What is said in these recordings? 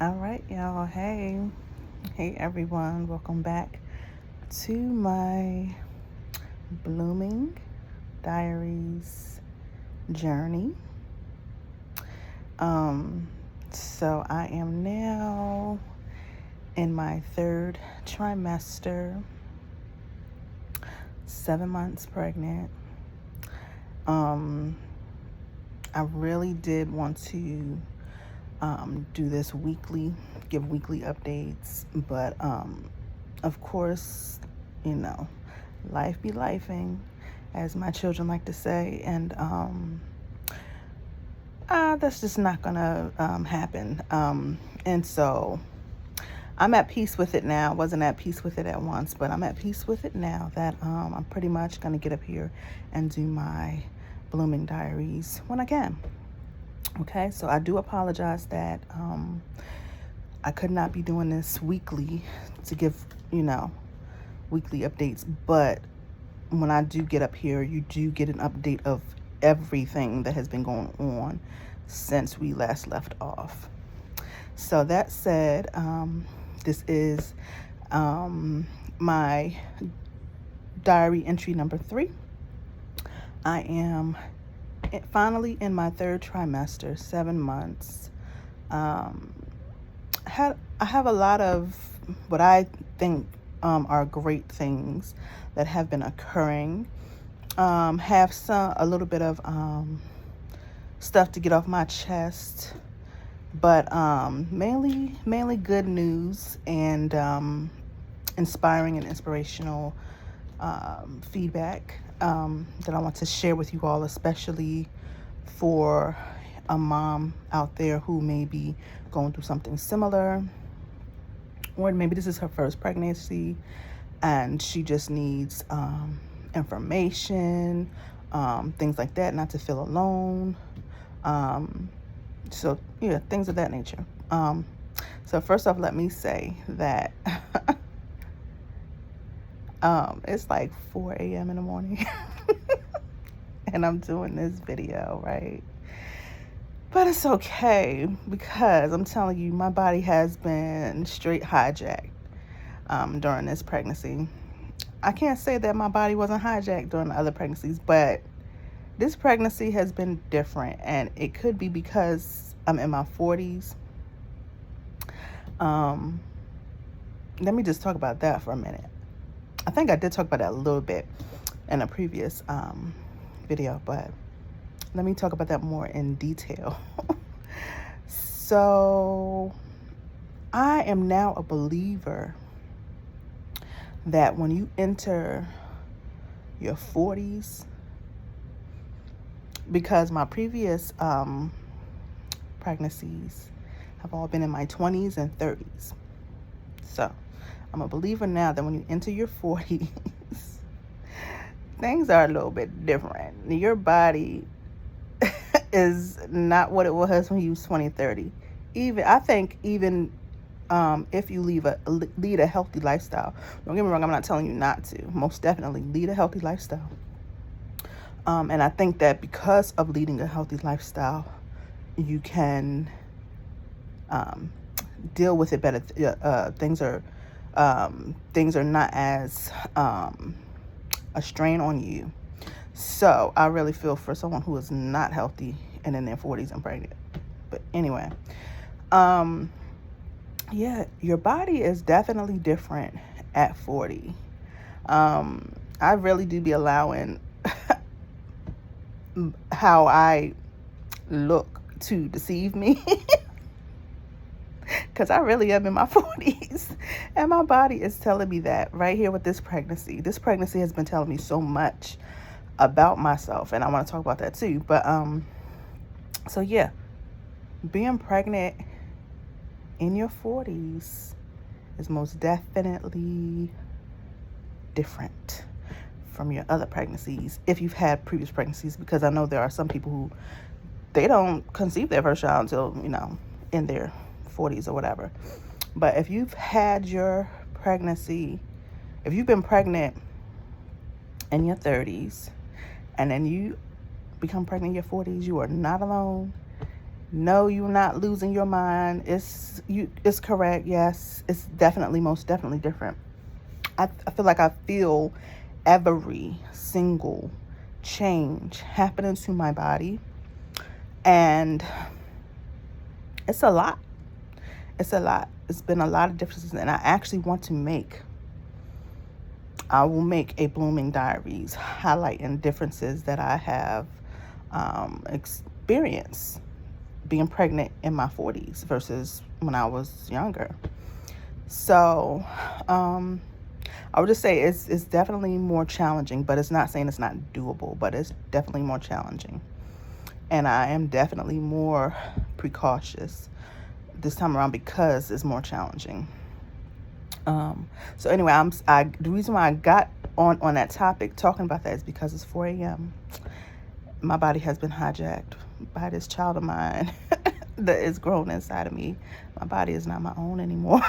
All right, y'all. Hey, everyone. Welcome back to my blooming diaries journey. So I am now in my third trimester, 7 months pregnant. I really did want to do this weekly, give weekly updates, but of course, life be lifing, as my children like to say, and that's just not gonna happen. And so I'm at peace with it now. Wasn't at peace with it at once, but I'm at peace with it now that I'm pretty much gonna get up here and do my blooming diaries when I can. Okay, so I do apologize that I could not be doing this weekly to give, weekly updates. But when I do get up here, you do get an update of everything that has been going on since we last left off. So that said, this is my diary entry number 3. I am finally in my third trimester, 7 months. I have a lot of what I think are great things that have been occurring. Have a little bit of stuff to get off my chest, but mainly good news and inspiring and inspirational feedback that I want to share with you all, especially for a mom out there who may be going through something similar, or maybe this is her first pregnancy and she just needs information, things like that, not to feel alone. So yeah, things of that nature. So first off, let me say that it's like 4 a.m. in the morning and I'm doing this video, right? But it's okay, because I'm telling you, my body has been straight hijacked during this pregnancy. I can't say that my body wasn't hijacked during the other pregnancies, but this pregnancy has been different, and it could be because I'm in my 40s. Let me just talk about that for a minute. I think I did talk about that a little bit in a previous video, but let me talk about that more in detail. So I am now a believer that when you enter your 40s, because my previous pregnancies have all been in my 20s and 30s. So I'm a believer now that when you enter your 40s, things are a little bit different. Your body is not what it was when you was 20, 30. I think if you lead a healthy lifestyle. Don't get me wrong, I'm not telling you not to. Most definitely lead a healthy lifestyle. And I think that because of leading a healthy lifestyle, you can deal with it better. Things are not as a strain on you. So I really feel for someone who is not healthy and in their 40s and pregnant. But anyway, yeah, your body is definitely different at 40. I really do be allowing how I look to deceive me, because I really am in my 40s, and my body is telling me that right here with this pregnancy. This pregnancy has been telling me so much about myself, and I want to talk about that too. But so yeah, being pregnant in your 40s is most definitely different from your other pregnancies, if you've had previous pregnancies, because I know there are some people who they don't conceive their first child until in their 40s or whatever. But if you've had your pregnancy, if you've been pregnant in your 30s and then you become pregnant in your 40s, you are not alone. No, you're not losing your mind. It's correct. Yes, it's definitely, most definitely different. I feel like I feel every single change happening to my body, and it's a lot. It's a lot. It's been a lot of differences, and I actually want to make. I will make a Blooming Diaries highlighting differences that I have experienced being pregnant in my 40s versus when I was younger. So, I would just say it's definitely more challenging, but it's not saying it's not doable, but it's definitely more challenging. And I am definitely more precautious this time around because it's more challenging. So anyway, the reason why I got on that topic talking about that is because it's 4 a.m. My body has been hijacked by this child of mine that is grown inside of me. My body is not my own anymore.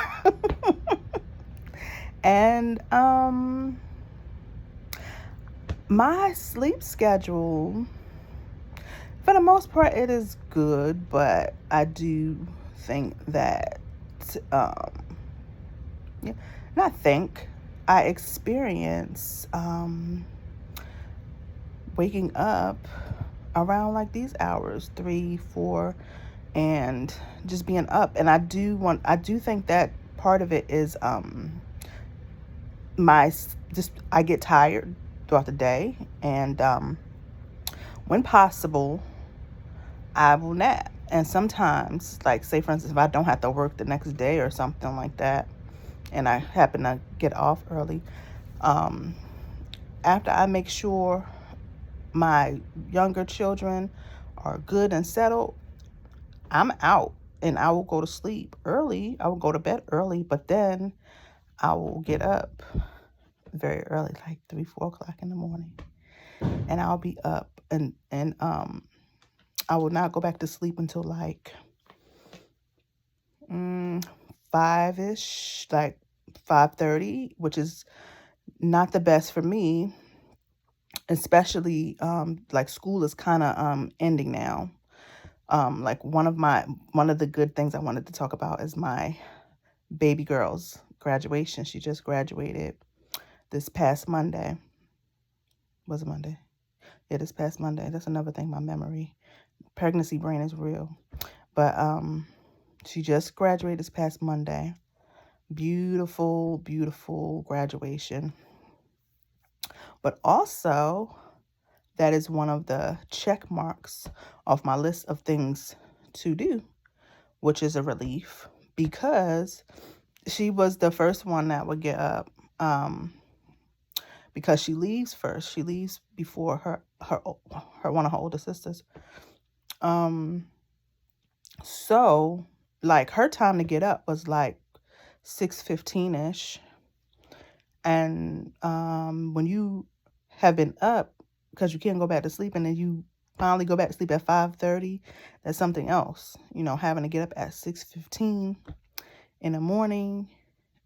And my sleep schedule, for the most part, it is good, but I do think that, yeah, not think, I experience waking up around like these hours, 3, 4, and just being up. And I do think that part of it is I get tired throughout the day, and when possible, I will nap. And sometimes, like, say for instance, if I don't have to work the next day or something like that, and I happen to get off early, um, after I make sure my younger children are good and settled, I'm out and I will go to sleep early. I will go to bed early, but then I will get up very early, like 3, 4 o'clock in the morning, and I'll be up, and I will not go back to sleep until like 5ish, like 5:30, which is not the best for me, especially like school is kind of ending now. Like one of the good things I wanted to talk about is my baby girl's graduation. She just graduated this past Monday. Was it Monday? Yeah, this past Monday. That's another thing, my memory. Pregnancy brain is real. But she just graduated this past Monday. Beautiful, beautiful graduation. But also, that is one of the check marks off my list of things to do, which is a relief because she was the first one that would get up, because she leaves first. She leaves before her one of her older sisters. So like her time to get up was like 6:15ish, and when you have been up because you can't go back to sleep, and then you finally go back to sleep at 5:30, that's something else. Having to get up at 6:15 in the morning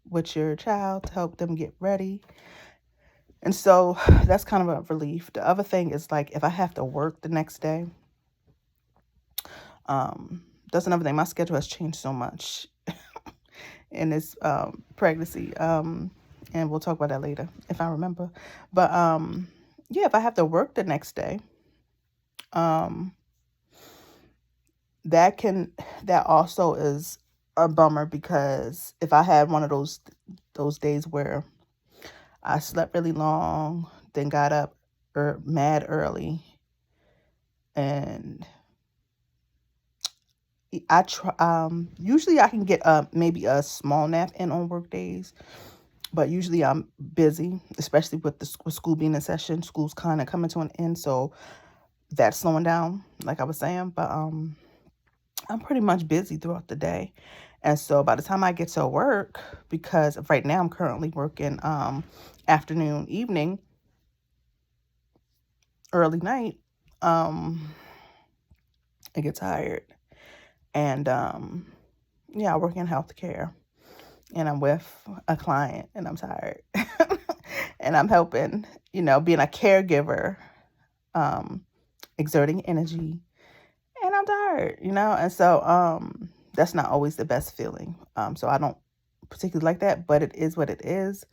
with your child to help them get ready. And so that's kind of a relief. The other thing is, like, if I have to work the next day, that's another thing. My schedule has changed so much in this pregnancy. And we'll talk about that later if I remember. But yeah, if I have to work the next day, that also is a bummer, because if I had one of those days where I slept really long, then got up mad early, and I try. Usually I can get maybe a small nap in on work days, but usually I'm busy, especially with with school being in session. School's kind of coming to an end, so that's slowing down, like I was saying. But I'm pretty much busy throughout the day, and so by the time I get to work, because right now I'm currently working afternoon, evening, early night, I get tired, and yeah, I work in healthcare, and I'm with a client, and I'm tired, and I'm helping, being a caregiver, exerting energy, and I'm tired, and so that's not always the best feeling. So I don't particularly like that, but it is what it is,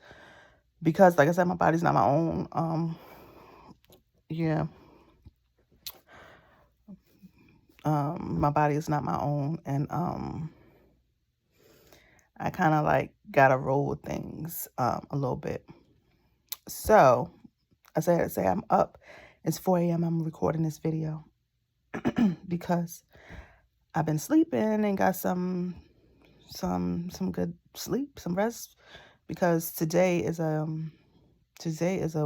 because like I said, my body's not my own. Yeah. My body is not my own, and I kind of like gotta roll with things a little bit. So I say I'm up. It's 4 a.m. I'm recording this video because I've been sleeping and got some good sleep, some rest, because today is a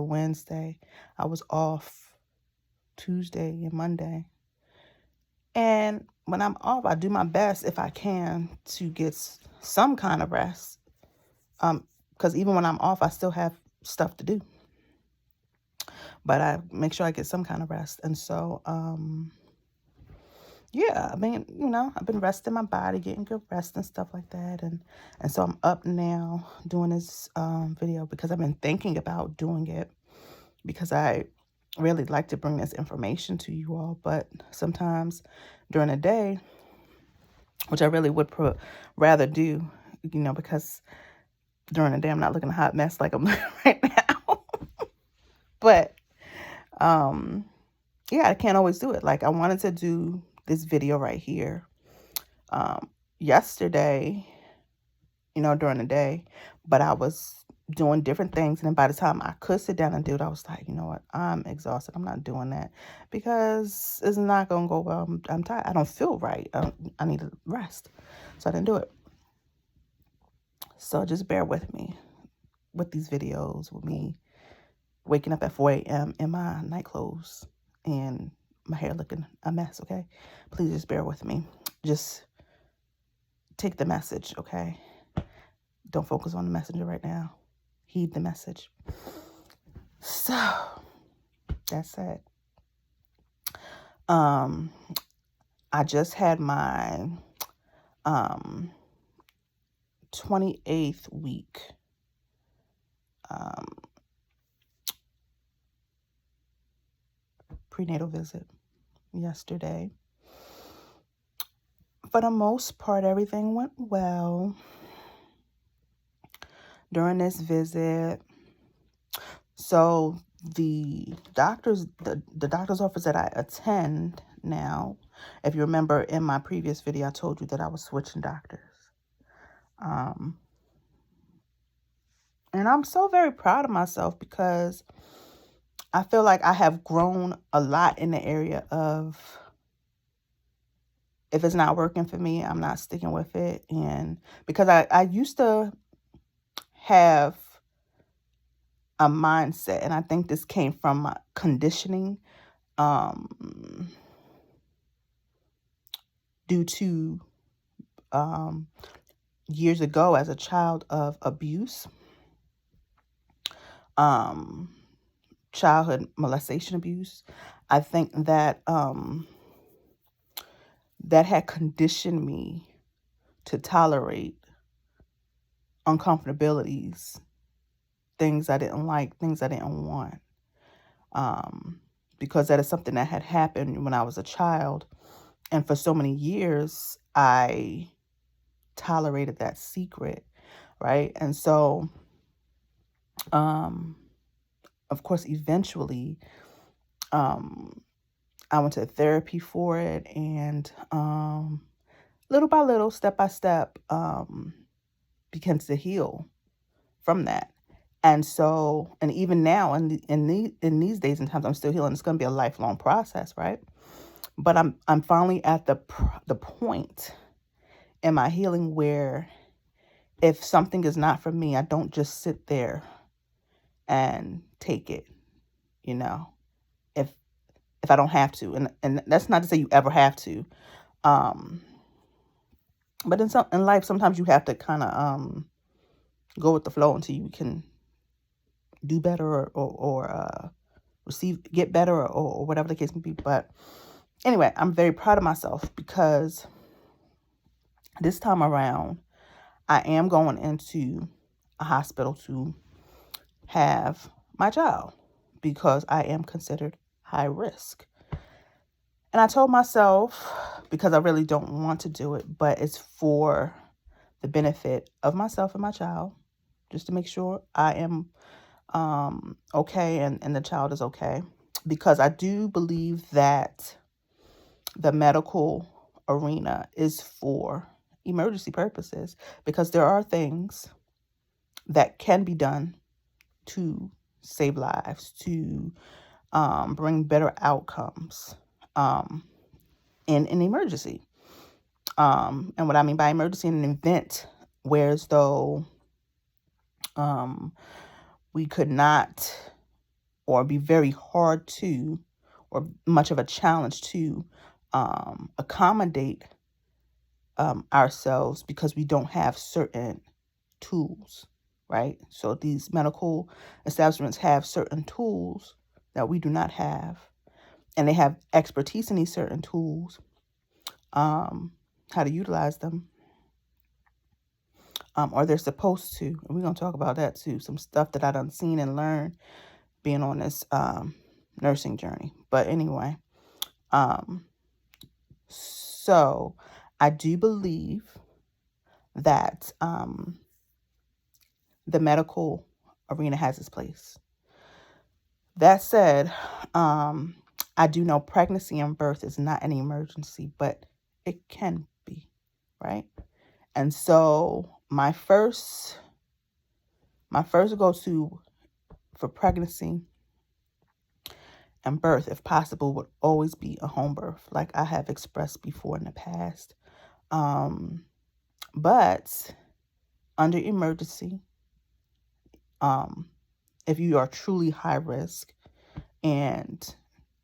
Wednesday. I was off Tuesday and Monday. And when I'm off, I do my best, if I can, to get some kind of rest. Because even when I'm off, I still have stuff to do. But I make sure I get some kind of rest. And so, yeah, I've been resting my body, getting good rest and stuff like that. And so I'm up now doing this video because I've been thinking about doing it, because I really like to bring this information to you all. But sometimes during the day, which I really would rather do, because during the day I'm not looking a hot mess like I'm looking right now. But yeah, I can't always do it. Like, I wanted to do this video right here yesterday, during the day, but I was doing different things. And then by the time I could sit down and do it, I was like, you know what? I'm exhausted. I'm not doing that because it's not going to go well. I'm tired. I don't feel right. I need to rest. So I didn't do it. So just bear with me with these videos, with me waking up at 4 a.m. in my night clothes and my hair looking a mess, okay? Please just bear with me. Just take the message, okay? Don't focus on the messenger right now. Heed the message. So, that's it. I just had my 28th week prenatal visit yesterday. For the most part, everything went well during this visit. So the doctor's office that I attend now, if you remember in my previous video, I told you that I was switching doctors. And I'm so very proud of myself, because I feel like I have grown a lot in the area of, if it's not working for me, I'm not sticking with it. And because I used to have a mindset, and I think this came from my conditioning, due to years ago as a child of abuse, childhood molestation abuse. I think that that had conditioned me to tolerate uncomfortabilities, things I didn't like, things I didn't want, because that is something that had happened when I was a child. And for so many years, I tolerated that secret, right? And so, of course, eventually, I went to therapy for it, and little by little, step by step, begins to heal from that. And so, and even now, in these days and times, I'm still healing. It's going to be a lifelong process, right? But I'm finally at the point in my healing where, if something is not for me, I don't just sit there and take it, if I don't have to. And that's not to say you ever have to. But in life, sometimes you have to kind of go with the flow until you can do better, or get better, or whatever the case may be. But anyway, I'm very proud of myself, because this time around, I am going into a hospital to have my child, because I am considered high risk. And I told myself, because I really don't want to do it, but it's for the benefit of myself and my child, just to make sure I am okay, and the child is okay. Because I do believe that the medical arena is for emergency purposes, because there are things that can be done to save lives, to bring better outcomes in an emergency. And what I mean by emergency, in an event where as though we could not, or be very hard to, or much of a challenge to accommodate ourselves, because we don't have certain tools, right? So these medical establishments have certain tools that we do not have, and they have expertise in these certain tools, how to utilize them, or they're supposed to. And we're going to talk about that too. Some stuff that I done seen and learned being on this nursing journey. But anyway, so I do believe that the medical arena has its place. That said, I do know pregnancy and birth is not an emergency, but it can be, right? And so my first go-to for pregnancy and birth, if possible, would always be a home birth, like I have expressed before in the past. But under emergency, if you are truly high risk, and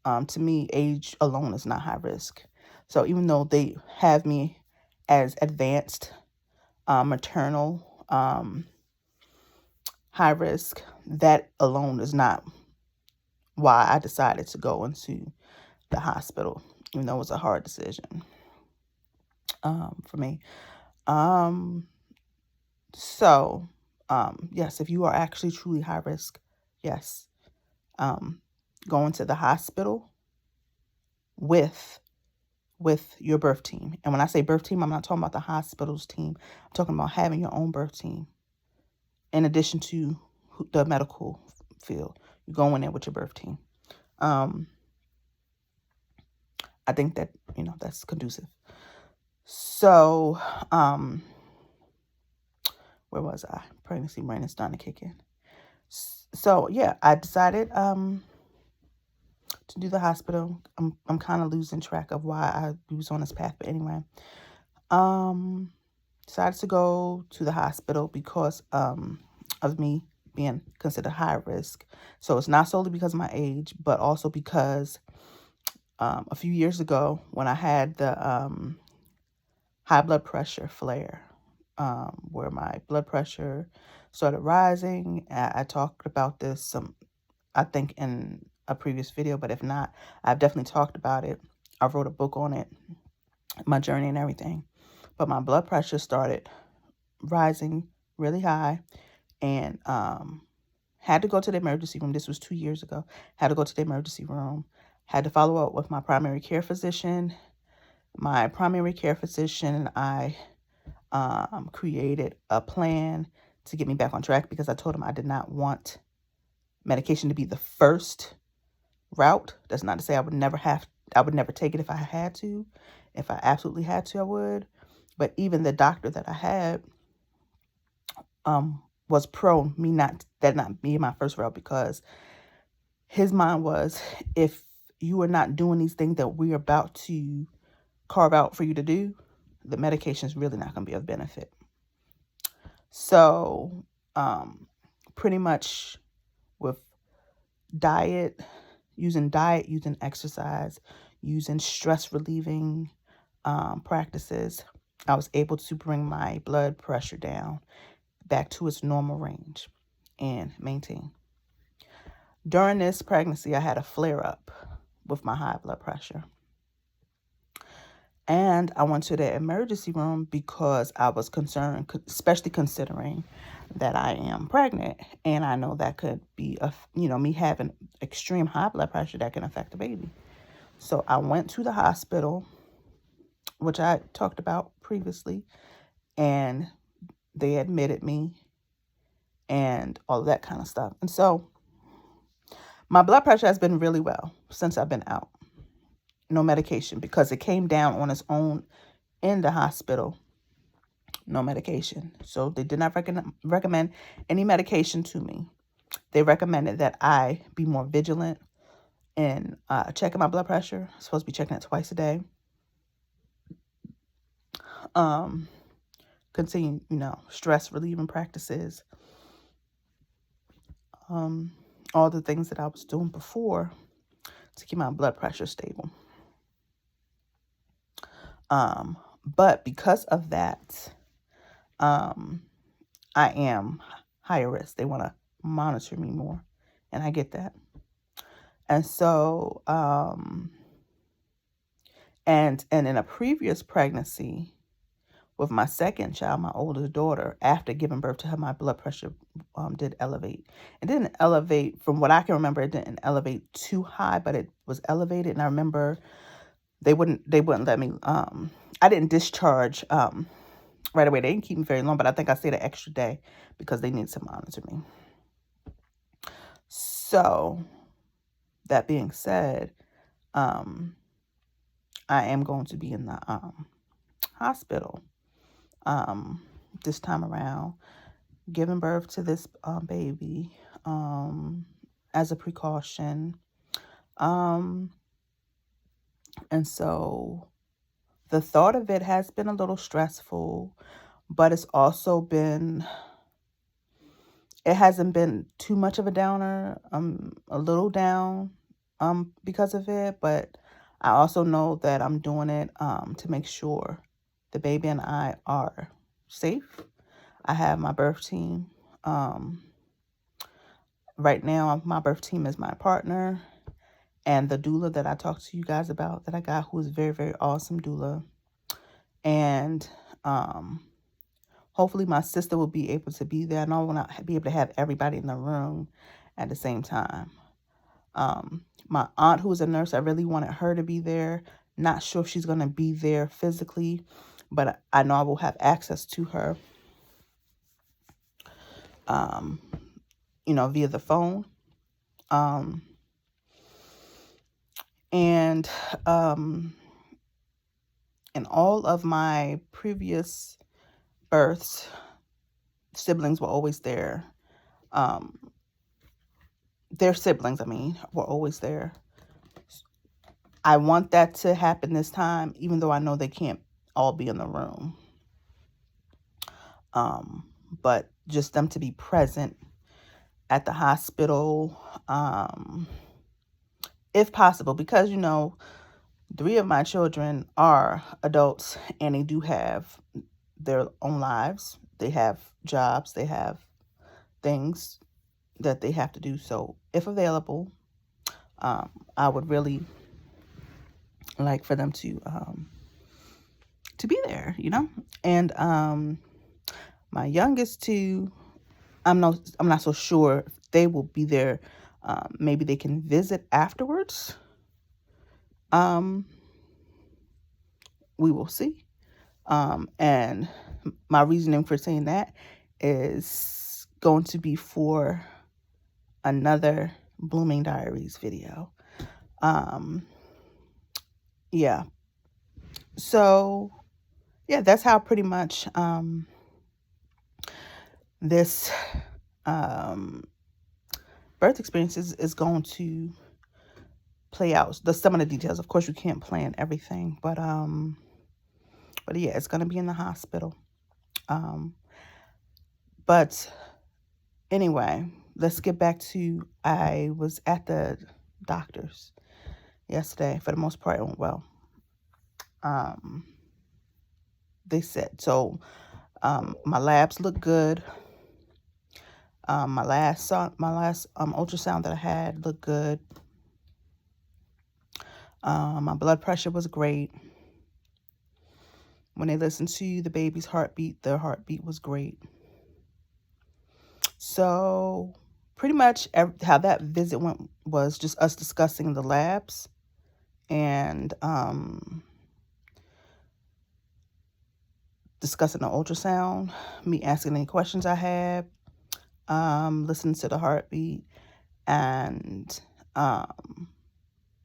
to me, age alone is not high risk. So even though they have me as advanced maternal high risk, that alone is not why I decided to go into the hospital, even though it was a hard decision for me. So yes, if you are actually truly high risk, yes, going to the hospital with your birth team. And when I say birth team, I'm not talking about the hospital's team. I'm talking about having your own birth team in addition to the medical field. You go in there with your birth team. I think that, that's conducive. So, where was I? Pregnancy brain is starting to kick in. So yeah, I decided to do the hospital. I'm kind of losing track of why I was on this path, but anyway, decided to go to the hospital because of me being considered high risk. So it's not solely because of my age, but also because a few years ago when I had the high blood pressure flare, where my blood pressure started rising. I talked about this I think in a previous video, but if not, I've definitely talked about it. I wrote a book on it, my journey and everything. But my blood pressure started rising really high, and had to go to the emergency room. This was 2 years ago. Had to go to the emergency room. Had to follow up with my primary care physician. My primary care physician and I created a plan to get me back on track, because I told him I did not want medication to be the first route. That's not to say I would never take it if I had to. If I absolutely had to, I would. But even the doctor that I had was pro me not being my first route, because his mind was, if you are not doing these things that we're about to carve out for you to do, the medication is really not going to be of benefit. So pretty much with using exercise, using stress relieving practices, I was able to bring my blood pressure down back to its normal range and maintain. During this pregnancy, I had a flare up with my high blood pressure. And I went to the emergency room because I was concerned, especially considering that I am pregnant. And I know that could be, me having extreme high blood pressure that can affect the baby. So I went to the hospital, which I talked about previously, and they admitted me and all of that kind of stuff. And so my blood pressure has been really well since I've been out. No medication, because it came down on its own in the hospital. No medication. So they did not recommend any medication to me. They recommended that I be more vigilant in checking my blood pressure. I'm supposed to be checking it twice a day. Continue, stress relieving practices. All the things that I was doing before to keep my blood pressure stable. But because of that, I am higher risk. They want to monitor me more, and I get that. And so, and in a previous pregnancy with my second child, my older daughter, after giving birth to her, my blood pressure did elevate. It didn't elevate, from what I can remember, it didn't elevate too high, but it was elevated. And I remember they wouldn't let me, I didn't discharge right away. They didn't keep me very long, but I think I stayed an extra day because they needed to monitor me. So that being said, I am going to be in the hospital this time around, giving birth to this baby as a precaution. And so the thought of it has been a little stressful, but it's also been, it hasn't been too much of a downer. I'm a little down because of it, but I also know that I'm doing it to make sure the baby and I are safe. I have my birth team. Right now, my birth team is my partner and the doula that I talked to you guys about that I got, who is very, very awesome doula. And hopefully my sister will be able to be there. And I want to be able to have everybody in the room at the same time. My aunt, who is a nurse, I really wanted her to be there. Not sure if she's going to be there physically, but I know I will have access to her, via the phone. And in all of my previous births, siblings were always there. Their siblings, were always there. I want that to happen this time, even though I know they can't all be in the room. But just them to be present at the hospital, if possible, because, 3 of my children are adults and they do have their own lives. They have jobs, they have things that they have to do. So if available, I would really like for them to be there, And my youngest 2, I'm not so sure if they will be there. Maybe they can visit afterwards. We will see. And my reasoning for saying that is going to be for another Blooming Diaries video. Yeah. So, yeah, that's how pretty much this birth experience is going to play out. Some of the details. Of course, you can't plan everything, but yeah, it's going to be in the hospital. But anyway, let's get back to, I was at the doctor's yesterday. For the most part, it went well. They said, so my labs look good. My last ultrasound that I had looked good. My blood pressure was great. When they listened to the baby's heartbeat, their heartbeat was great. So pretty much how that visit went was just us discussing the labs and discussing the ultrasound, me asking any questions I had, listening to the heartbeat, and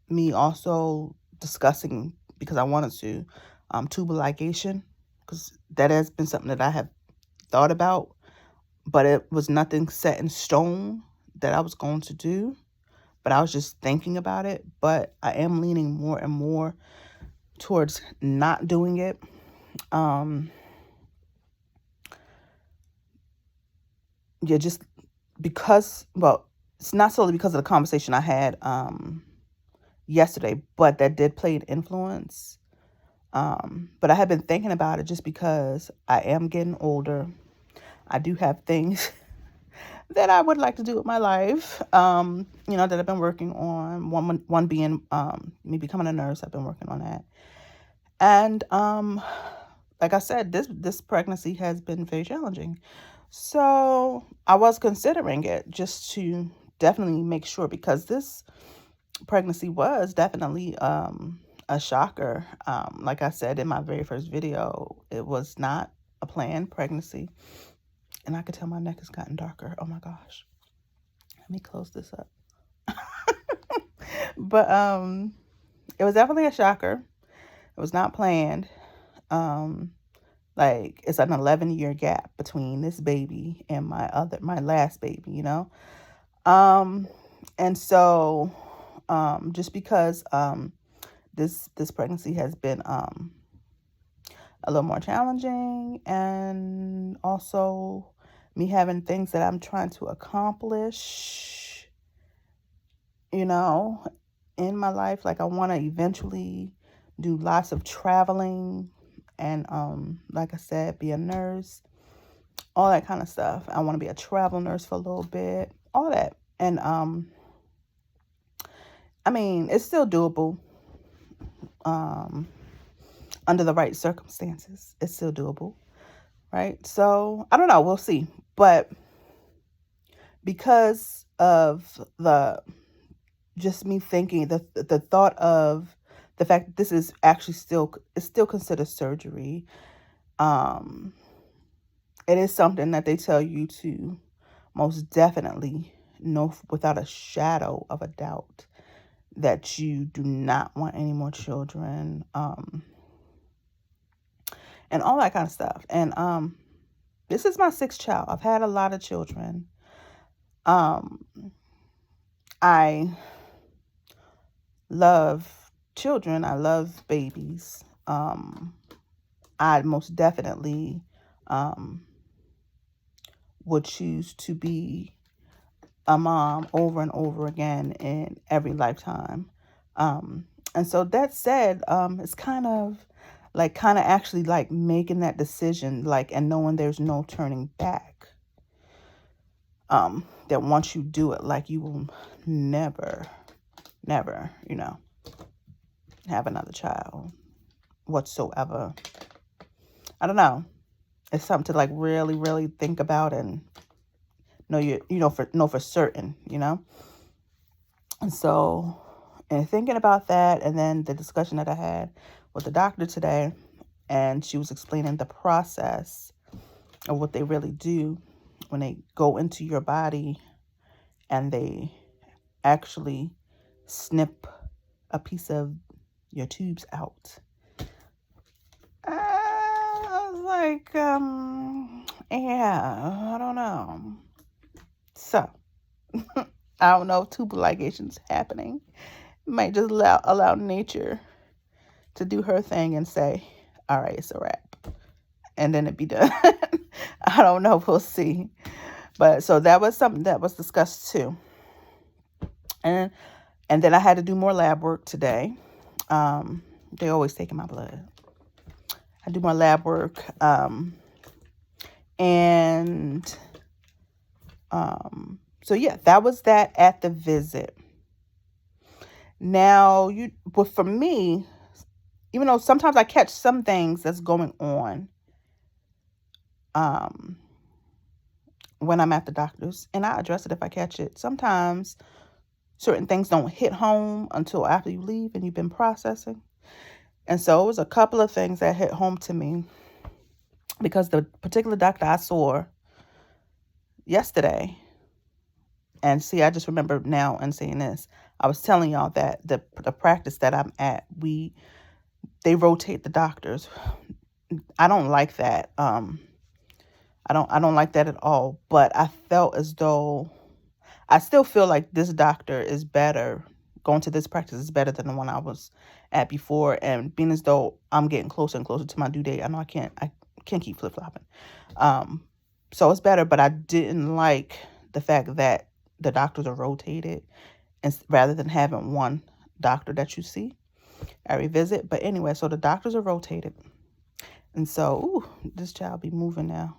me also discussing, because I wanted to, tubal ligation, because that has been something that I have thought about, but it was nothing set in stone that I was going to do, but I was just thinking about it. But I am leaning more and more towards not doing it. Yeah, just because, well, it's not solely because of the conversation I had yesterday, but that did play an influence. But I have been thinking about it just because I am getting older. I do have things that I would like to do with my life, that I've been working on. One being me becoming a nurse. I've been working on that. And like I said, this pregnancy has been very challenging. So I was considering it just to definitely make sure, because this pregnancy was definitely a shocker. Like I said in my very first video, it was not a planned pregnancy. And I could tell my neck has gotten darker. Oh my gosh. Let me close this up. But it was definitely a shocker. It was not planned. Like, it's an 11-year gap between this baby and my last baby, And so just because this pregnancy has been a little more challenging, and also me having things that I'm trying to accomplish, in my life. Like, I want to eventually do lots of traveling and, like I said, be a nurse, all that kind of stuff. I want to be a travel nurse for a little bit, all that. And, I mean, it's still doable. Under the right circumstances, it's still doable, right? So I don't know, we'll see. But because of just me thinking, the thought of the fact that this is actually still considered surgery, it is something that they tell you to most definitely know without a shadow of a doubt that you do not want any more children, and all that kind of stuff. And this is my 6th child. I've had a lot of children. I love children. I love babies. I most definitely would choose to be a mom over and over again in every lifetime. And so that said, it's kind of actually like making that decision, like, and knowing there's no turning back. That once you do it, like, you will never, have another child whatsoever. I don't know. It's something to like really, really think about and know for certain, And so, and thinking about that, and then the discussion that I had with the doctor today, and she was explaining the process of what they really do when they go into your body and they actually snip a piece of your tubes out. I was like, yeah, I don't know. So, I don't know if tubal ligation is happening. Might just allow nature to do her thing and say, all right, it's a wrap. And then it'd be done. I don't know. We'll see. But so that was something that was discussed too. And then I had to do more lab work today. They always taking my blood. I do more lab work. So yeah, that was that at the visit. Now, for me, even though sometimes I catch some things that's going on, when I'm at the doctor's, and I address it if I catch it. Sometimes certain things don't hit home until after you leave and you've been processing. And so it was a couple of things that hit home to me because the particular doctor I saw yesterday, and see, I just remember now and saying this. I was telling y'all that the practice that I'm at, they rotate the doctors. I don't like that. I don't like that at all. But I felt as though I still feel like this doctor is better. Going to this practice is better than the one I was at before. And being as though I'm getting closer and closer to my due date, I know I can't keep flip flopping. So it's better. But I didn't like the fact that the doctors are rotated, and rather than having one doctor that you see every visit. But anyway, so the doctors are rotated, and so this child be moving now.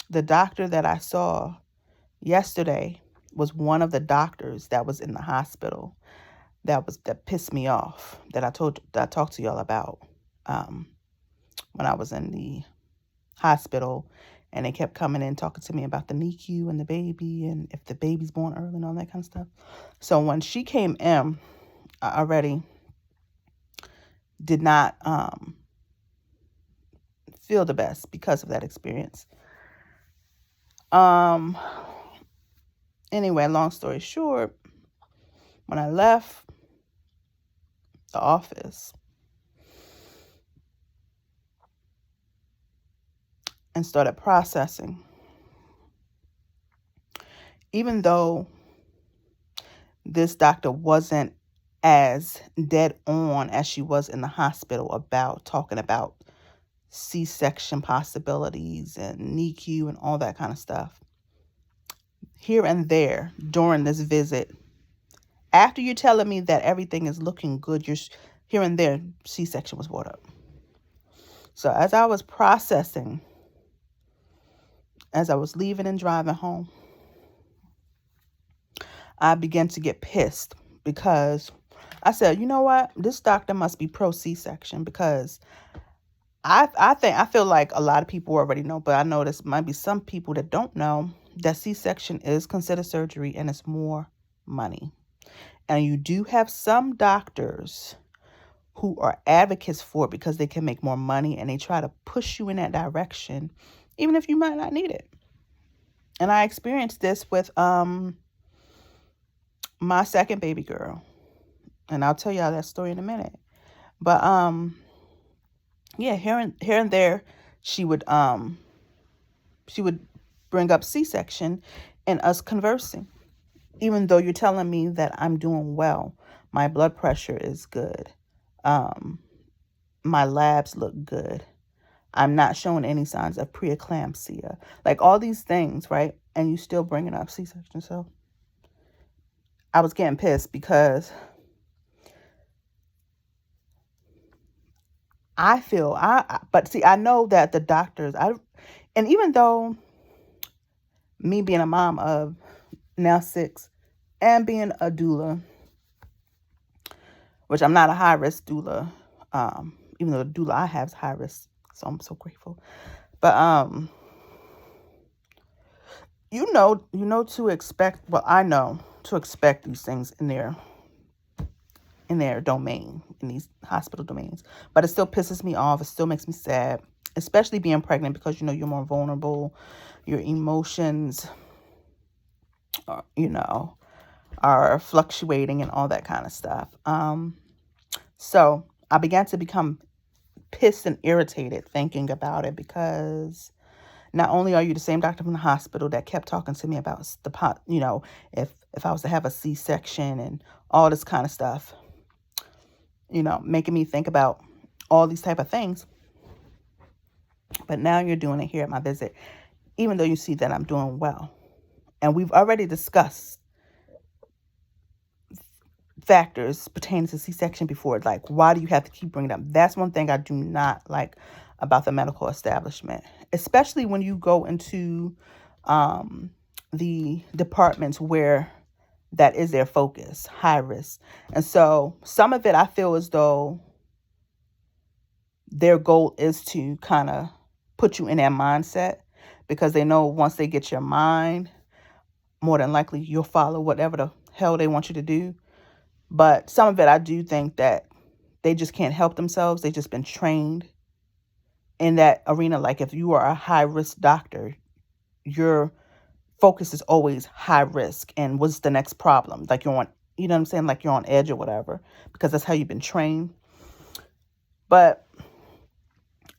The doctor that I saw yesterday was one of the doctors that was in the hospital that pissed me off, that I talked to y'all about when I was in the hospital, and they kept coming in talking to me about the NICU and the baby and if the baby's born early and all that kind of stuff. So when she came in, I already did not feel the best because of that experience. Anyway, long story short, when I left the office and started processing, even though this doctor wasn't as dead on as she was in the hospital about talking about C-section possibilities and NICU and all that kind of stuff, here and there during this visit, after you're telling me that everything is looking good, you're here and there, C-section was brought up. So as I was processing, as I was leaving and driving home, I began to get pissed because I said, you know what? This doctor must be pro C-section, because I feel like a lot of people already know, but I know there might be some people that don't know that C-section is considered surgery and it's more money. And you do have some doctors who are advocates for it because they can make more money, and they try to push you in that direction, even if you might not need it. And I experienced this with my second baby girl, and I'll tell y'all that story in a minute. But yeah, here and there, she would bring up C-section and us conversing, even though you're telling me that I'm doing well, my blood pressure is good, my labs look good, I'm not showing any signs of preeclampsia, like all these things, right? And you still bringing up C-section. So I was getting pissed because but see, I know that the doctors, and even though me being a mom of now 6 and being a doula, which I'm not a high risk doula, even though the doula I have is high risk, so I'm so grateful. But you know to expect. Well, I know to expect these things in their domain, in these hospital domains. But it still pisses me off. It still makes me sad, especially being pregnant, because you're more vulnerable. Your emotions, are fluctuating and all that kind of stuff. So I began to become pissed and irritated thinking about it, because not only are you the same doctor from the hospital that kept talking to me about if I was to have a C-section and all this kind of stuff, making me think about all these type of things. But now you're doing it here at my visit, even though you see that I'm doing well. And we've already discussed factors pertaining to C-section before. Like, why do you have to keep bringing it up? That's one thing I do not like about the medical establishment, especially when you go into the departments where that is their focus, high risk. And so some of it, I feel as though their goal is to kind of put you in that mindset, because they know once they get your mind, more than likely you'll follow whatever the hell they want you to do. But some of it, I do think that they just can't help themselves. They just been trained in that arena. Like if you are a high risk doctor, your focus is always high risk and what's the next problem. Like you're on, you know what I'm saying? Like you're on edge or whatever, because that's how you've been trained. But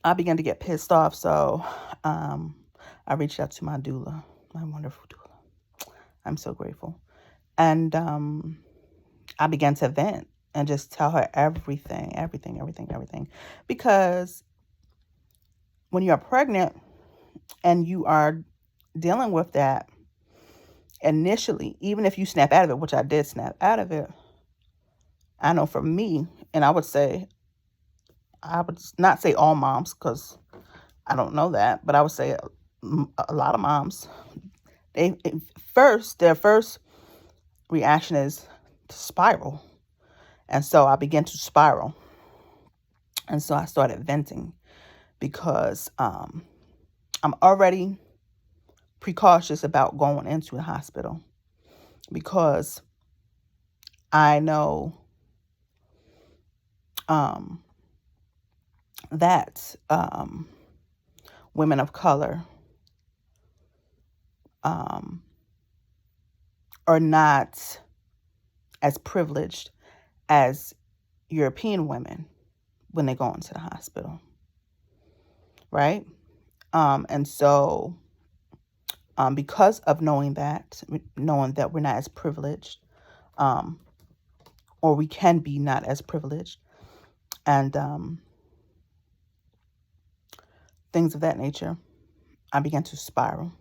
I began to get pissed off. So I reached out to my doula, my wonderful doula. I'm so grateful. And I began to vent and just tell her everything. Because when you're pregnant and you are dealing with that initially, even if you snap out of it, which I did snap out of it, I know for me, and I would not say all moms because I don't know that, but I would say a lot of moms, their first reaction is to spiral. And so I began to spiral. And so I started venting because I'm already precautious about going into the hospital because I know that women of color are not as privileged as European women when they go into the hospital, right? And so because of knowing that we're not as privileged, or we can be not as privileged, and things of that nature, I began to spiral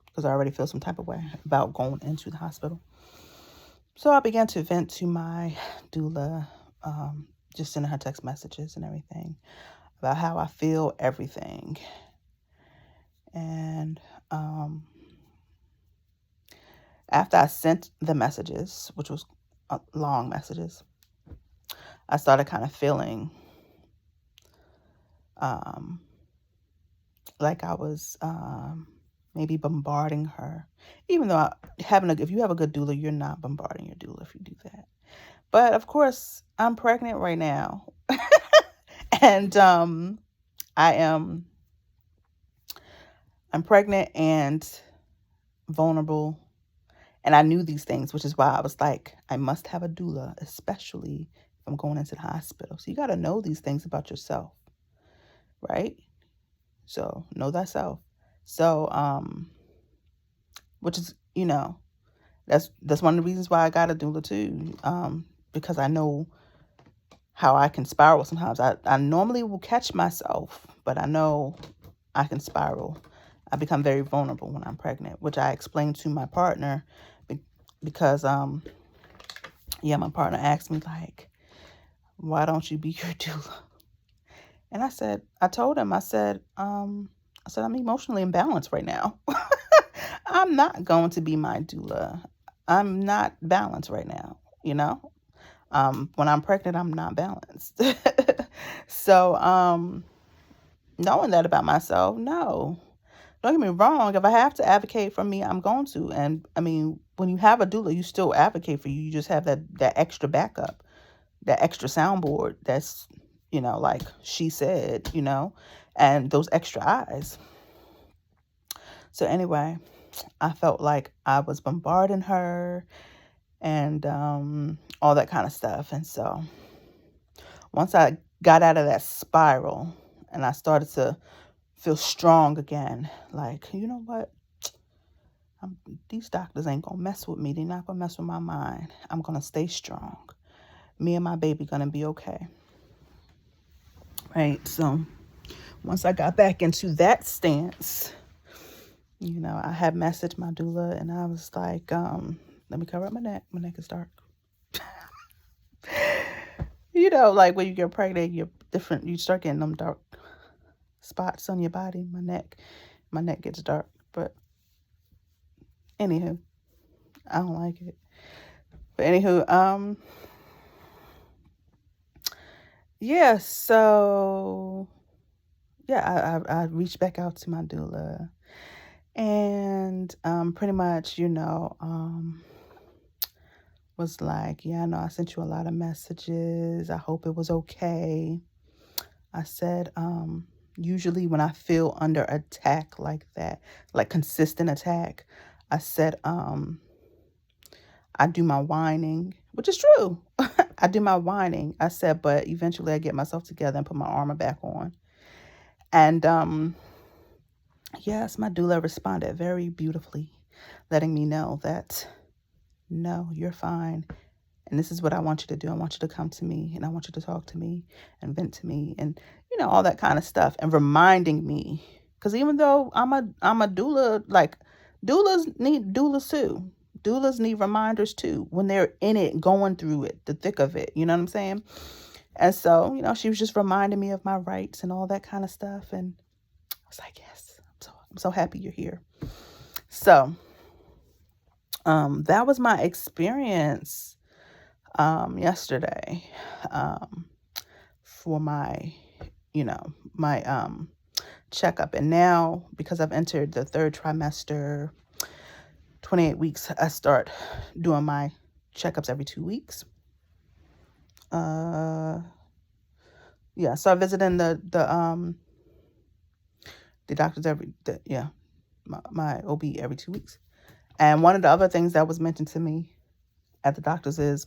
because I already feel some type of way about going into the hospital. So I began to vent to my doula, just sending her text messages and everything about how I feel, everything. And after I sent the messages, which was long messages, I started kind of feeling like I was maybe bombarding her. Even though if you have a good doula, you're not bombarding your doula if you do that. But of course, I'm pregnant right now. And I'm pregnant and vulnerable. And I knew these things, which is why I was like, I must have a doula, especially if I'm going into the hospital. So you got to know these things about yourself, right? So know thyself. So, which is, that's one of the reasons why I got a doula too. Because I know how I can spiral sometimes. I normally will catch myself, but I know I can spiral. I become very vulnerable when I'm pregnant, which I explained to my partner because, my partner asked me like, why don't you be your doula? And I told him, I said, I'm emotionally imbalanced right now. I'm not going to be my doula. I'm not balanced right now, when I'm pregnant, I'm not balanced. So, knowing that about myself, no. Don't get me wrong. If I have to advocate for me, I'm going to. And I mean, when you have a doula, you still advocate for you. You just have that extra backup, that extra soundboard. That's, like she said, and those extra eyes. So anyway, I felt like I was bombarding her and all that kind of stuff. And so once I got out of that spiral and I started to feel strong again, like, you know what? These doctors ain't going to mess with me. They're not going to mess with my mind. I'm going to stay strong. Me and my baby going to be okay. Right? So once I got back into that stance, I had messaged my doula and I was like, let me cover up my neck. My neck is dark. Like when you get pregnant, you start getting them dark spots on your body. My neck gets dark. But anywho, I don't like it. But anywho, so I reached back out to my doula And pretty much, was like, yeah, I know I sent you a lot of messages. I hope it was okay. I said, usually when I feel under attack like that, like consistent attack, I said, I do my whining, which is true. I do my whining. I said, but eventually I get myself together and put my armor back on. And yes, my doula responded very beautifully, letting me know that no, you're fine. And this is what I want you to do. I want you to come to me and I want you to talk to me and vent to me and, all that kind of stuff. And reminding me, because even though I'm a doula, like doulas need doulas too. Doulas need reminders too when they're in it, going through it, the thick of it. You know what I'm saying? And so, she was just reminding me of my rights and all that kind of stuff. And I was like, yes, I'm so happy you're here. So, that was my experience yesterday for my my checkup. And now, because I've entered the third trimester, 28 weeks, I start doing my checkups every 2 weeks. So I visited the doctors my OB every 2 weeks. And one of the other things that was mentioned to me at the doctor's is,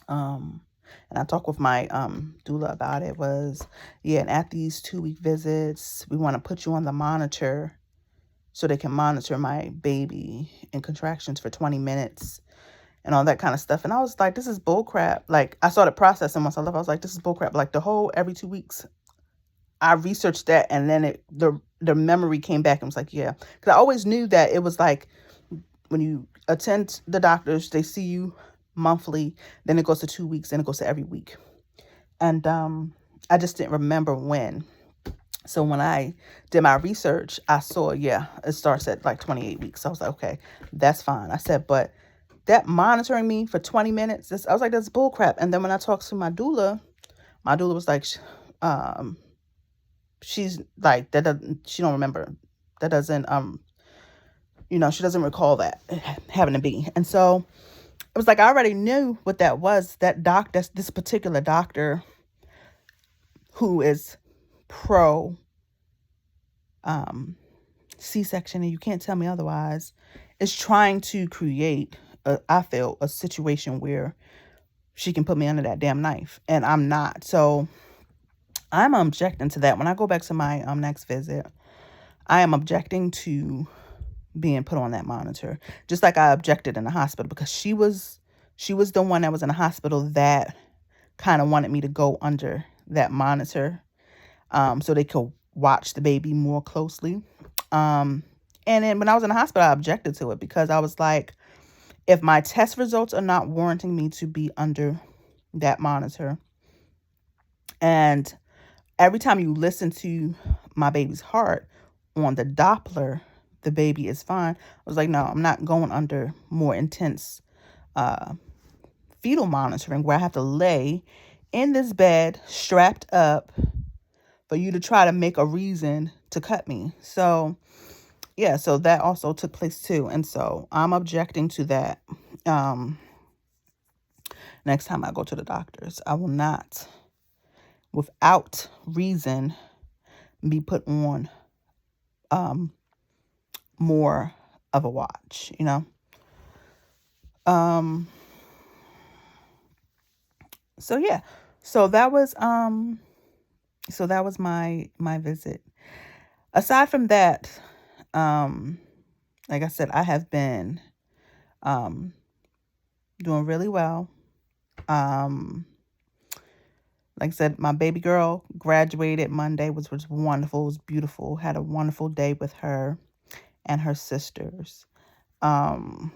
and I talked with my doula about it, was, and at these 2-week visits, we want to put you on the monitor so they can monitor my baby and contractions for 20 minutes and all that kind of stuff. And I was like, this is bull crap. Like, I started processing myself. I was like, this is bull crap. Like, the whole every 2 weeks, I researched that, and then the memory came back and was like, yeah. Because I always knew that it was like, when you attend the doctors, they see you monthly, then it goes to 2 weeks, then it goes to every week. And I just didn't remember when. So when I did my research, I saw, it starts at like 28 weeks. So I was like, okay, that's fine. I said, but that monitoring me for 20 minutes, I was like, that's bull crap. And then when I talked to my doula was like, she's like, she don't remember. That doesn't, she doesn't recall that having to be. And so it was like, I already knew what that was. That's this particular doctor who is pro C-section, and you can't tell me otherwise, is trying to create, I feel, a situation where she can put me under that damn knife, and I'm not. So I'm objecting to that. When I go back to my next visit, I am objecting to being put on that monitor, just like I objected in the hospital, because she was the one that was in the hospital that kind of wanted me to go under that monitor, so they could watch the baby more closely. And then when I was in the hospital, I objected to it because I was like, if my test results are not warranting me to be under that monitor, and every time you listen to my baby's heart on the Doppler, the baby is fine. I was like, no, I'm not going under more intense fetal monitoring where I have to lay in this bed strapped up for you to try to make a reason to cut me. So so that also took place too. And so I'm objecting to that. Next time I go to the doctors, I will not, without reason, be put on more of a watch, So that was my visit. Aside from that, like I said, I have been doing really well. Like I said, my baby girl graduated Monday, which was wonderful. It was beautiful. Had a wonderful day with her and her sisters. My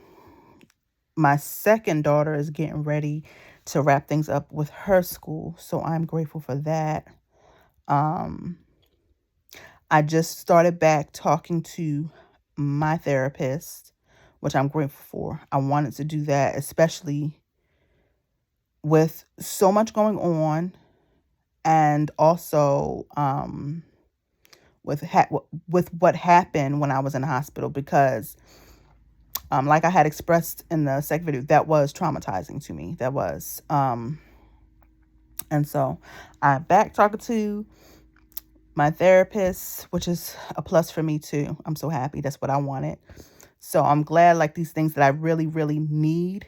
second daughter is getting ready to wrap things up with her school, so I'm grateful for that. I just started back talking to my therapist, which I'm grateful for. I wanted to do that, especially with so much going on, and also with what happened when I was in the hospital, because like I had expressed in the second video, that was traumatizing to me. That was and so I'm back talking to my therapist, which is a plus for me too. I'm so happy. That's what I wanted. So I'm glad, like, these things that I really, really need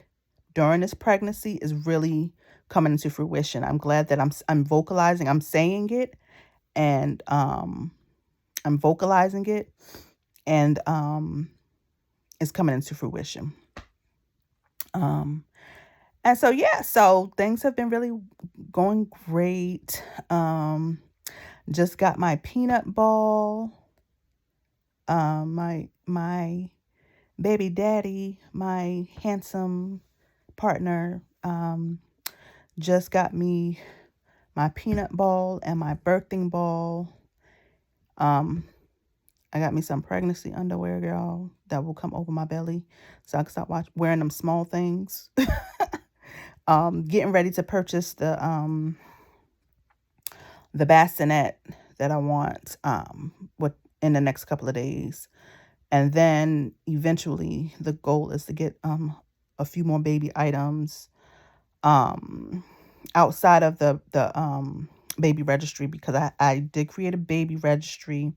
during this pregnancy is really coming into fruition. I'm glad that I'm vocalizing, I'm saying it, and I'm vocalizing it, and it's coming into fruition. And so yeah, so things have been really going great. Just got my peanut ball. My baby daddy, my handsome partner, just got me my peanut ball and my birthing ball. I got me some pregnancy underwear, y'all, that will come over my belly so I can stop wearing them small things. Getting ready to purchase the bassinet that I want in the next couple of days. And then eventually the goal is to get a few more baby items outside of the baby registry, because I did create a baby registry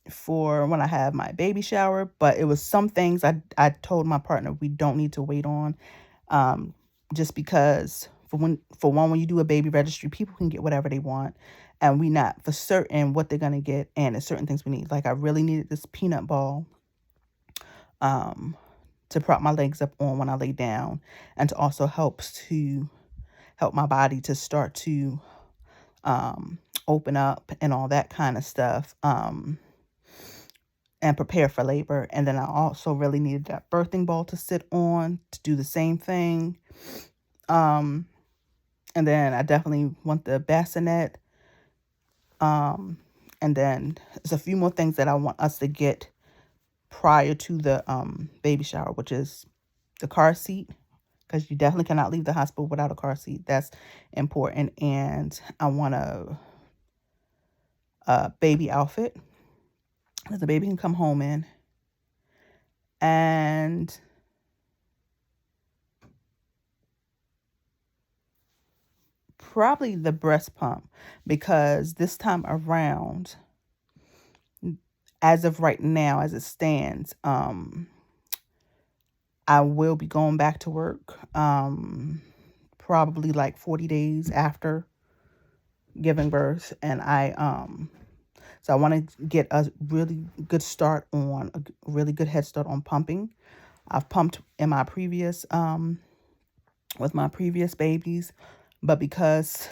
for when I have my baby shower, but it was some things I told my partner we don't need to wait on, just because for one, when you do a baby registry, people can get whatever they want, and we not for certain what they're gonna get, and there's certain things we need. Like, I really needed this peanut ball to prop my legs up on when I lay down, and to also help my body to start to open up and all that kind of stuff, and prepare for labor. And then I also really needed that birthing ball to sit on to do the same thing. And then I definitely want the bassinet. And then there's a few more things that I want us to get prior to the baby shower, which is the car seat, because you definitely cannot leave the hospital without a car seat. That's important. And I want a baby outfit that the baby can come home in. And probably the breast pump, because this time around, as of right now, as it stands, I will be going back to work probably like 40 days after giving birth. And so I want to get a really good head start on pumping. I've pumped in my previous with my previous babies, but because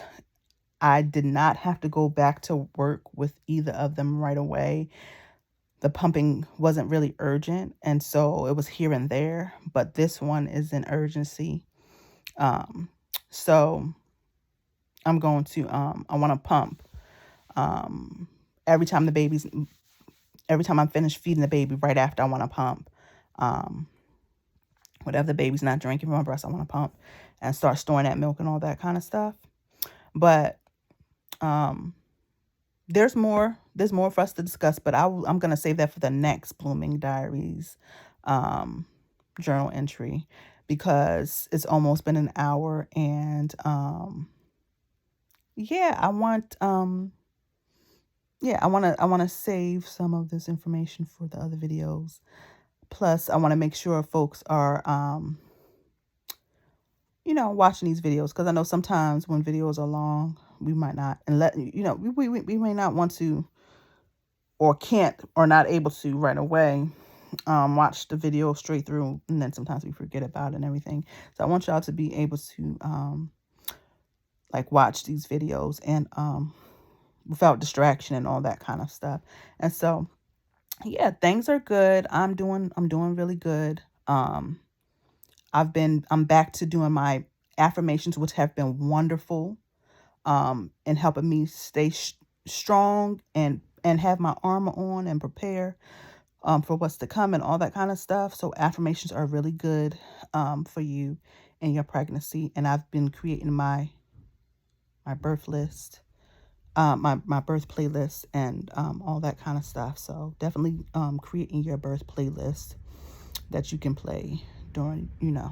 I did not have to go back to work with either of them right away, the pumping wasn't really urgent, and so it was here and there. But this one is an urgency. So I'm going to I want to pump every time I'm finished feeding the baby. Right after, I want to pump. Whatever the baby's not drinking from my breast, I want to pump and start storing that milk and all that kind of stuff. But there's more for us to discuss, but I'm going to save that for the next Blooming Diaries journal entry, because it's almost been an hour. And yeah, I want to save some of this information for the other videos. Plus, I want to make sure folks are watching these videos, because I know sometimes when videos are long, we might not, and we may not want to, or can't, or not able to right away watch the video straight through, and then sometimes we forget about it and everything. So I want y'all to be able to watch these videos and without distraction and all that kind of stuff. And so yeah, things are good. I'm doing really good. I'm back to doing my affirmations, which have been wonderful in helping me stay strong and have my armor on and prepare for what's to come and all that kind of stuff. So affirmations are really good for you in your pregnancy. And I've been creating my birth list my birth playlist and all that kind of stuff. So definitely creating your birth playlist that you can play during,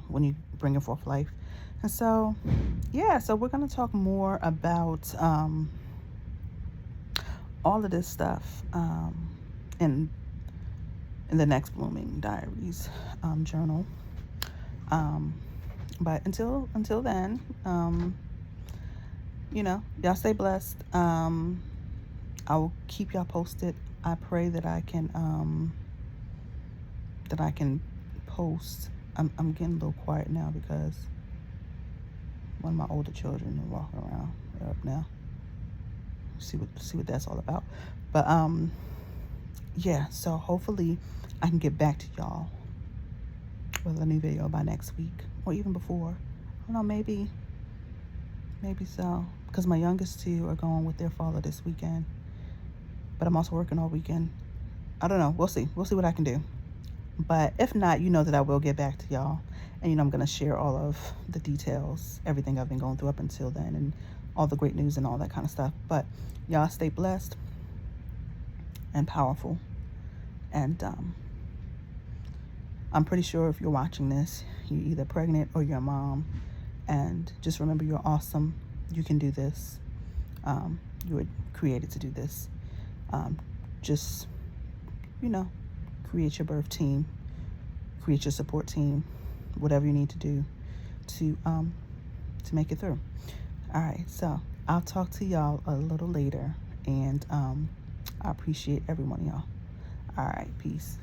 when you bring it forth life. And so, yeah, so we're going to talk more about all of this stuff in the next Blooming Diaries journal. But until then, y'all stay blessed. I will keep y'all posted. I pray that I can post. I'm getting a little quiet now because one of my older children are walking around. They're up now. See what that's all about. But yeah, so hopefully I can get back to y'all with a new video by next week or even before. I don't know, maybe so, because my youngest two are going with their father this weekend, but I'm also working all weekend. I don't know. We'll see what I can do. But if not, you know that I will get back to y'all, and I'm going to share all of the details, everything I've been going through up until then, and all the great news and all that kind of stuff. But y'all stay blessed and powerful. And I'm pretty sure if you're watching this, you're either pregnant or you're a mom. And just remember, you're awesome. You can do this. You were created to do this. Just, create your birth team, create your support team, whatever you need to do to make it through. All right, so I'll talk to y'all a little later, and I appreciate every one of y'all. All right, peace.